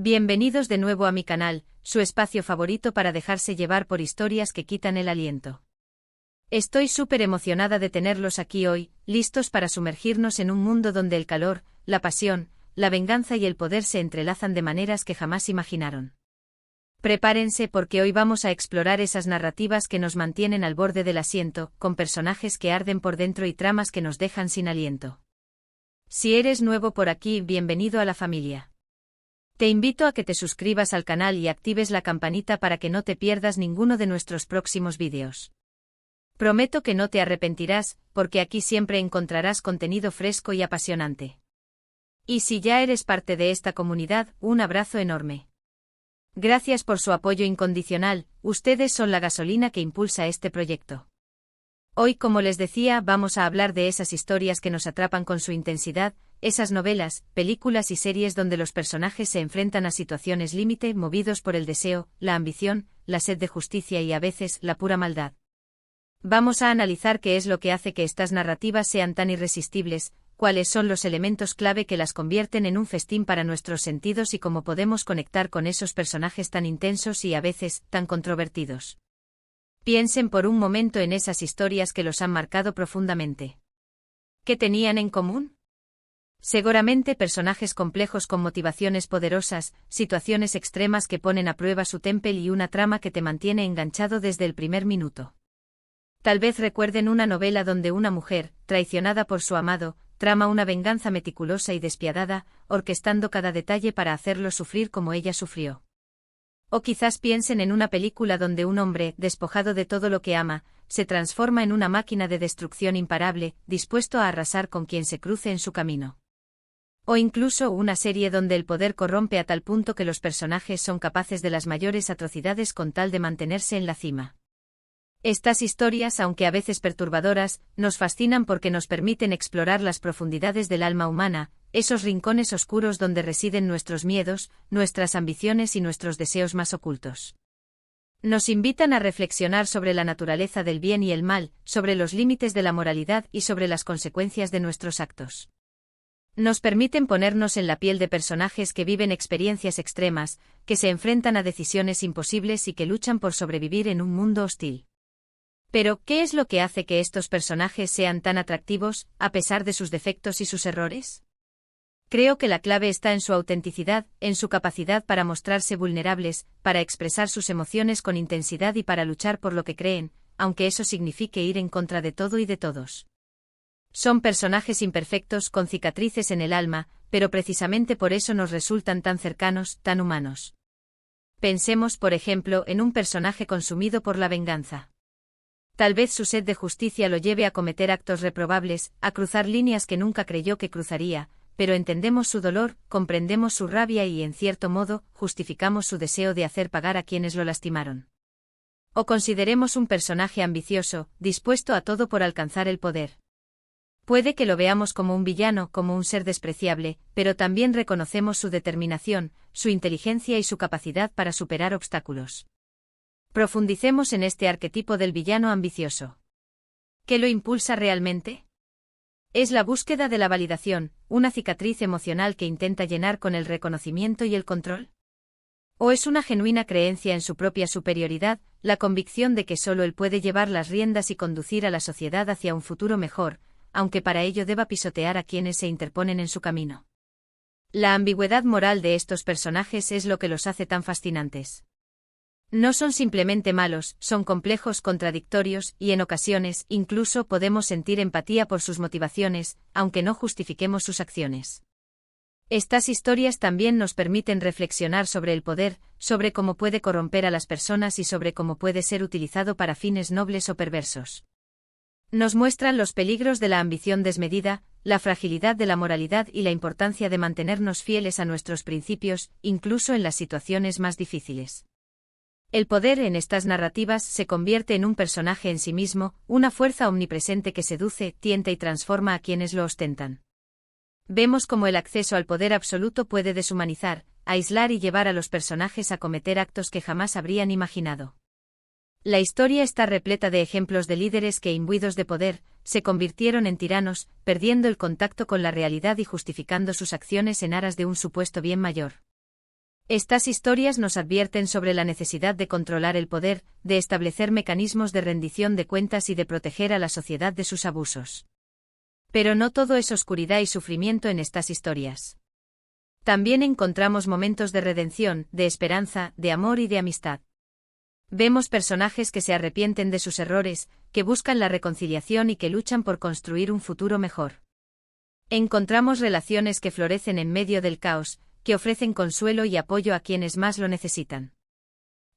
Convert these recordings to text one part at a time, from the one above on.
Bienvenidos de nuevo a mi canal, su espacio favorito para dejarse llevar por historias que quitan el aliento. Estoy súper emocionada de tenerlos aquí hoy, listos para sumergirnos en un mundo donde el calor, la pasión, la venganza y el poder se entrelazan de maneras que jamás imaginaron. Prepárense porque hoy vamos a explorar esas narrativas que nos mantienen al borde del asiento, con personajes que arden por dentro y tramas que nos dejan sin aliento. Si eres nuevo por aquí, bienvenido a la familia. Te invito a que te suscribas al canal y actives la campanita para que no te pierdas ninguno de nuestros próximos vídeos. Prometo que no te arrepentirás, porque aquí siempre encontrarás contenido fresco y apasionante. Y si ya eres parte de esta comunidad, un abrazo enorme. Gracias por su apoyo incondicional, ustedes son la gasolina que impulsa este proyecto. Hoy, como les decía, vamos a hablar de esas historias que nos atrapan con su intensidad, esas novelas, películas y series donde los personajes se enfrentan a situaciones límite, movidos por el deseo, la ambición, la sed de justicia y a veces la pura maldad. Vamos a analizar qué es lo que hace que estas narrativas sean tan irresistibles, cuáles son los elementos clave que las convierten en un festín para nuestros sentidos y cómo podemos conectar con esos personajes tan intensos y a veces tan controvertidos. Piensen por un momento en esas historias que los han marcado profundamente. ¿Qué tenían en común? Seguramente personajes complejos con motivaciones poderosas, situaciones extremas que ponen a prueba su temple y una trama que te mantiene enganchado desde el primer minuto. Tal vez recuerden una novela donde una mujer, traicionada por su amado, trama una venganza meticulosa y despiadada, orquestando cada detalle para hacerlo sufrir como ella sufrió. O quizás piensen en una película donde un hombre, despojado de todo lo que ama, se transforma en una máquina de destrucción imparable, dispuesto a arrasar con quien se cruce en su camino. O incluso una serie donde el poder corrompe a tal punto que los personajes son capaces de las mayores atrocidades con tal de mantenerse en la cima. Estas historias, aunque a veces perturbadoras, nos fascinan porque nos permiten explorar las profundidades del alma humana, esos rincones oscuros donde residen nuestros miedos, nuestras ambiciones y nuestros deseos más ocultos. Nos invitan a reflexionar sobre la naturaleza del bien y el mal, sobre los límites de la moralidad y sobre las consecuencias de nuestros actos. Nos permiten ponernos en la piel de personajes que viven experiencias extremas, que se enfrentan a decisiones imposibles y que luchan por sobrevivir en un mundo hostil. Pero, ¿qué es lo que hace que estos personajes sean tan atractivos, a pesar de sus defectos y sus errores? Creo que la clave está en su autenticidad, en su capacidad para mostrarse vulnerables, para expresar sus emociones con intensidad y para luchar por lo que creen, aunque eso signifique ir en contra de todo y de todos. Son personajes imperfectos con cicatrices en el alma, pero precisamente por eso nos resultan tan cercanos, tan humanos. Pensemos, por ejemplo, en un personaje consumido por la venganza. Tal vez su sed de justicia lo lleve a cometer actos reprobables, a cruzar líneas que nunca creyó que cruzaría, pero entendemos su dolor, comprendemos su rabia y, en cierto modo, justificamos su deseo de hacer pagar a quienes lo lastimaron. O consideremos un personaje ambicioso, dispuesto a todo por alcanzar el poder. Puede que lo veamos como un villano, como un ser despreciable, pero también reconocemos su determinación, su inteligencia y su capacidad para superar obstáculos. Profundicemos en este arquetipo del villano ambicioso. ¿Qué lo impulsa realmente? ¿Es la búsqueda de la validación, una cicatriz emocional que intenta llenar con el reconocimiento y el control? ¿O es una genuina creencia en su propia superioridad, la convicción de que solo él puede llevar las riendas y conducir a la sociedad hacia un futuro mejor, aunque para ello deba pisotear a quienes se interponen en su camino? La ambigüedad moral de estos personajes es lo que los hace tan fascinantes. No son simplemente malos, son complejos, contradictorios, y en ocasiones, incluso podemos sentir empatía por sus motivaciones, aunque no justifiquemos sus acciones. Estas historias también nos permiten reflexionar sobre el poder, sobre cómo puede corromper a las personas y sobre cómo puede ser utilizado para fines nobles o perversos. Nos muestran los peligros de la ambición desmedida, la fragilidad de la moralidad y la importancia de mantenernos fieles a nuestros principios, incluso en las situaciones más difíciles. El poder en estas narrativas se convierte en un personaje en sí mismo, una fuerza omnipresente que seduce, tienta y transforma a quienes lo ostentan. Vemos cómo el acceso al poder absoluto puede deshumanizar, aislar y llevar a los personajes a cometer actos que jamás habrían imaginado. La historia está repleta de ejemplos de líderes que, imbuidos de poder, se convirtieron en tiranos, perdiendo el contacto con la realidad y justificando sus acciones en aras de un supuesto bien mayor. Estas historias nos advierten sobre la necesidad de controlar el poder, de establecer mecanismos de rendición de cuentas y de proteger a la sociedad de sus abusos. Pero no todo es oscuridad y sufrimiento en estas historias. También encontramos momentos de redención, de esperanza, de amor y de amistad. Vemos personajes que se arrepienten de sus errores, que buscan la reconciliación y que luchan por construir un futuro mejor. Encontramos relaciones que florecen en medio del caos, que ofrecen consuelo y apoyo a quienes más lo necesitan.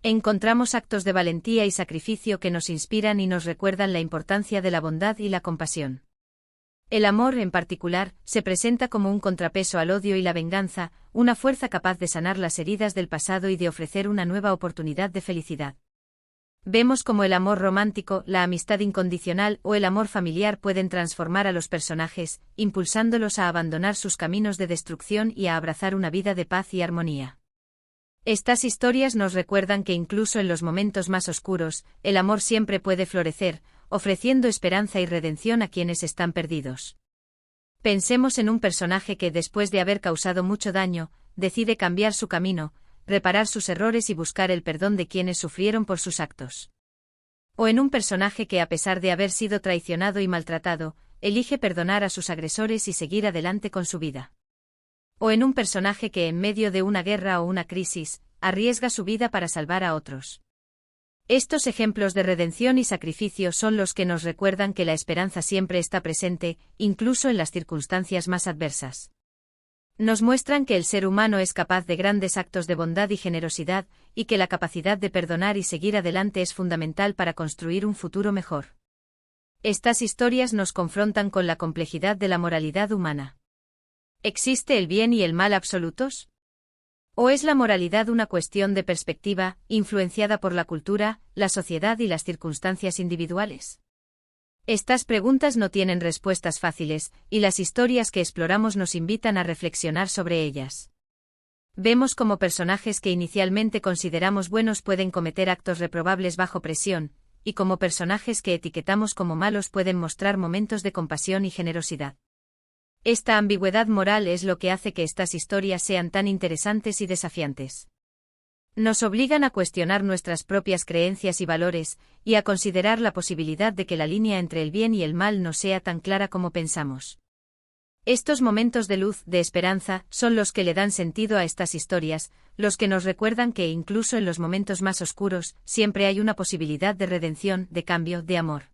Encontramos actos de valentía y sacrificio que nos inspiran y nos recuerdan la importancia de la bondad y la compasión. El amor, en particular, se presenta como un contrapeso al odio y la venganza, una fuerza capaz de sanar las heridas del pasado y de ofrecer una nueva oportunidad de felicidad. Vemos cómo el amor romántico, la amistad incondicional o el amor familiar pueden transformar a los personajes, impulsándolos a abandonar sus caminos de destrucción y a abrazar una vida de paz y armonía. Estas historias nos recuerdan que incluso en los momentos más oscuros, el amor siempre puede florecer, ofreciendo esperanza y redención a quienes están perdidos. Pensemos en un personaje que, después de haber causado mucho daño, decide cambiar su camino, reparar sus errores y buscar el perdón de quienes sufrieron por sus actos. O en un personaje que, a pesar de haber sido traicionado y maltratado, elige perdonar a sus agresores y seguir adelante con su vida. O en un personaje que, en medio de una guerra o una crisis, arriesga su vida para salvar a otros. Estos ejemplos de redención y sacrificio son los que nos recuerdan que la esperanza siempre está presente, incluso en las circunstancias más adversas. Nos muestran que el ser humano es capaz de grandes actos de bondad y generosidad, y que la capacidad de perdonar y seguir adelante es fundamental para construir un futuro mejor. Estas historias nos confrontan con la complejidad de la moralidad humana. ¿Existe el bien y el mal absolutos? ¿O es la moralidad una cuestión de perspectiva, influenciada por la cultura, la sociedad y las circunstancias individuales? Estas preguntas no tienen respuestas fáciles, y las historias que exploramos nos invitan a reflexionar sobre ellas. Vemos cómo personajes que inicialmente consideramos buenos pueden cometer actos reprobables bajo presión, y cómo personajes que etiquetamos como malos pueden mostrar momentos de compasión y generosidad. Esta ambigüedad moral es lo que hace que estas historias sean tan interesantes y desafiantes. Nos obligan a cuestionar nuestras propias creencias y valores, y a considerar la posibilidad de que la línea entre el bien y el mal no sea tan clara como pensamos. Estos momentos de luz, de esperanza, son los que le dan sentido a estas historias, los que nos recuerdan que incluso en los momentos más oscuros, siempre hay una posibilidad de redención, de cambio, de amor.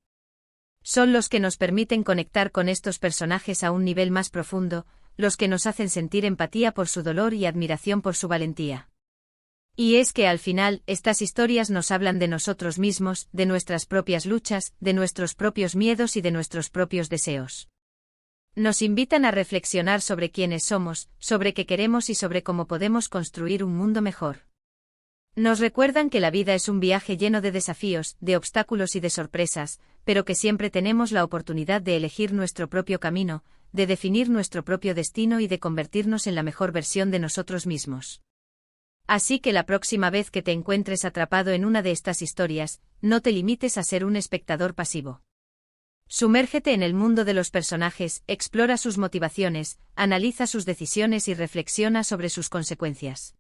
Son los que nos permiten conectar con estos personajes a un nivel más profundo, los que nos hacen sentir empatía por su dolor y admiración por su valentía. Y es que al final, estas historias nos hablan de nosotros mismos, de nuestras propias luchas, de nuestros propios miedos y de nuestros propios deseos. Nos invitan a reflexionar sobre quiénes somos, sobre qué queremos y sobre cómo podemos construir un mundo mejor. Nos recuerdan que la vida es un viaje lleno de desafíos, de obstáculos y de sorpresas, pero que siempre tenemos la oportunidad de elegir nuestro propio camino, de definir nuestro propio destino y de convertirnos en la mejor versión de nosotros mismos. Así que la próxima vez que te encuentres atrapado en una de estas historias, no te limites a ser un espectador pasivo. Sumérgete en el mundo de los personajes, explora sus motivaciones, analiza sus decisiones y reflexiona sobre sus consecuencias.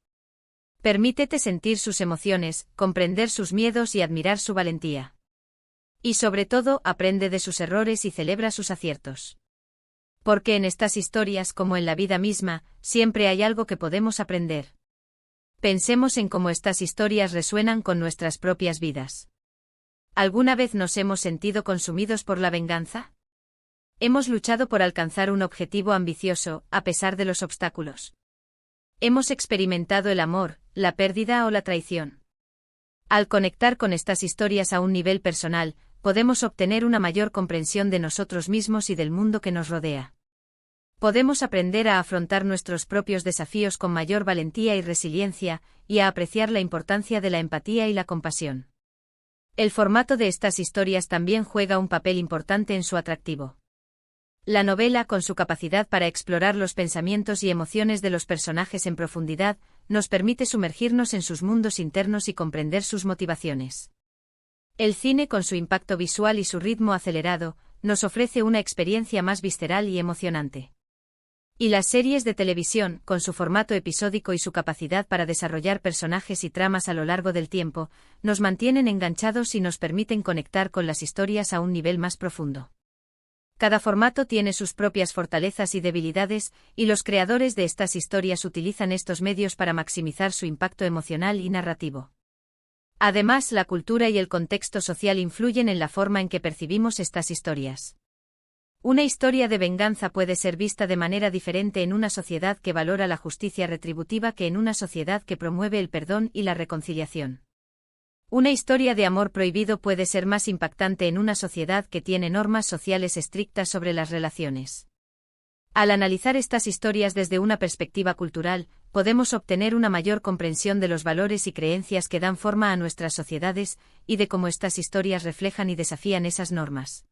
Permítete sentir sus emociones, comprender sus miedos y admirar su valentía. Y sobre todo, aprende de sus errores y celebra sus aciertos. Porque en estas historias, como en la vida misma, siempre hay algo que podemos aprender. Pensemos en cómo estas historias resuenan con nuestras propias vidas. ¿Alguna vez nos hemos sentido consumidos por la venganza? ¿Hemos luchado por alcanzar un objetivo ambicioso, a pesar de los obstáculos? ¿Hemos experimentado el amor, la pérdida o la traición? Al conectar con estas historias a un nivel personal, podemos obtener una mayor comprensión de nosotros mismos y del mundo que nos rodea. Podemos aprender a afrontar nuestros propios desafíos con mayor valentía y resiliencia, y a apreciar la importancia de la empatía y la compasión. El formato de estas historias también juega un papel importante en su atractivo. La novela, con su capacidad para explorar los pensamientos y emociones de los personajes en profundidad, nos permite sumergirnos en sus mundos internos y comprender sus motivaciones. El cine, con su impacto visual y su ritmo acelerado, nos ofrece una experiencia más visceral y emocionante. Y las series de televisión, con su formato episódico y su capacidad para desarrollar personajes y tramas a lo largo del tiempo, nos mantienen enganchados y nos permiten conectar con las historias a un nivel más profundo. Cada formato tiene sus propias fortalezas y debilidades, y los creadores de estas historias utilizan estos medios para maximizar su impacto emocional y narrativo. Además, la cultura y el contexto social influyen en la forma en que percibimos estas historias. Una historia de venganza puede ser vista de manera diferente en una sociedad que valora la justicia retributiva que en una sociedad que promueve el perdón y la reconciliación. Una historia de amor prohibido puede ser más impactante en una sociedad que tiene normas sociales estrictas sobre las relaciones. Al analizar estas historias desde una perspectiva cultural, podemos obtener una mayor comprensión de los valores y creencias que dan forma a nuestras sociedades, y de cómo estas historias reflejan y desafían esas normas.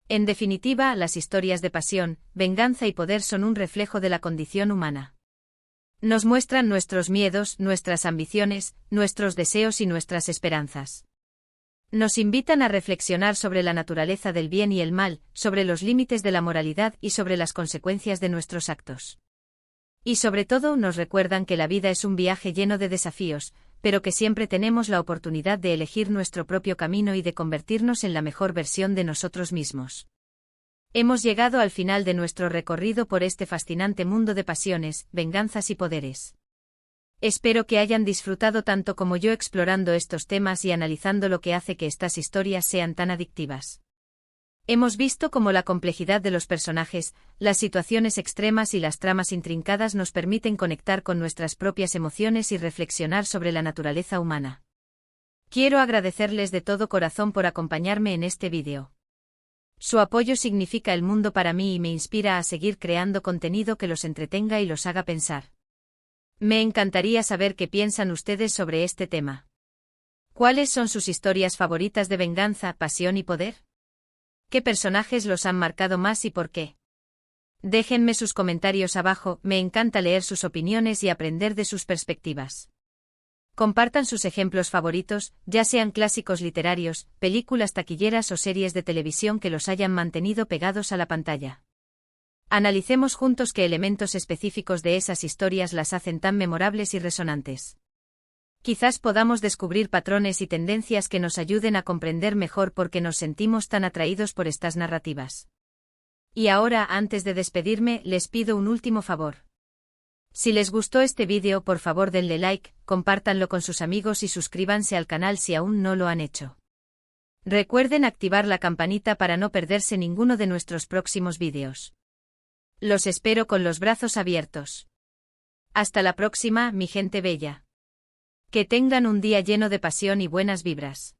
En definitiva, las historias de pasión, venganza y poder son un reflejo de la condición humana. Nos muestran nuestros miedos, nuestras ambiciones, nuestros deseos y nuestras esperanzas. Nos invitan a reflexionar sobre la naturaleza del bien y el mal, sobre los límites de la moralidad y sobre las consecuencias de nuestros actos. Y sobre todo nos recuerdan que la vida es un viaje lleno de desafíos, pero que siempre tenemos la oportunidad de elegir nuestro propio camino y de convertirnos en la mejor versión de nosotros mismos. Hemos llegado al final de nuestro recorrido por este fascinante mundo de pasiones, venganzas y poderes. Espero que hayan disfrutado tanto como yo explorando estos temas y analizando lo que hace que estas historias sean tan adictivas. Hemos visto cómo la complejidad de los personajes, las situaciones extremas y las tramas intrincadas nos permiten conectar con nuestras propias emociones y reflexionar sobre la naturaleza humana. Quiero agradecerles de todo corazón por acompañarme en este vídeo. Su apoyo significa el mundo para mí y me inspira a seguir creando contenido que los entretenga y los haga pensar. Me encantaría saber qué piensan ustedes sobre este tema. ¿Cuáles son sus historias favoritas de venganza, pasión y poder? ¿Qué personajes los han marcado más y por qué? Déjenme sus comentarios abajo, me encanta leer sus opiniones y aprender de sus perspectivas. Compartan sus ejemplos favoritos, ya sean clásicos literarios, películas taquilleras o series de televisión que los hayan mantenido pegados a la pantalla. Analicemos juntos qué elementos específicos de esas historias las hacen tan memorables y resonantes. Quizás podamos descubrir patrones y tendencias que nos ayuden a comprender mejor por qué nos sentimos tan atraídos por estas narrativas. Y ahora, antes de despedirme, les pido un último favor. Si les gustó este vídeo, por favor denle like, compártanlo con sus amigos y suscríbanse al canal si aún no lo han hecho. Recuerden activar la campanita para no perderse ninguno de nuestros próximos vídeos. Los espero con los brazos abiertos. Hasta la próxima, mi gente bella. Que tengan un día lleno de pasión y buenas vibras.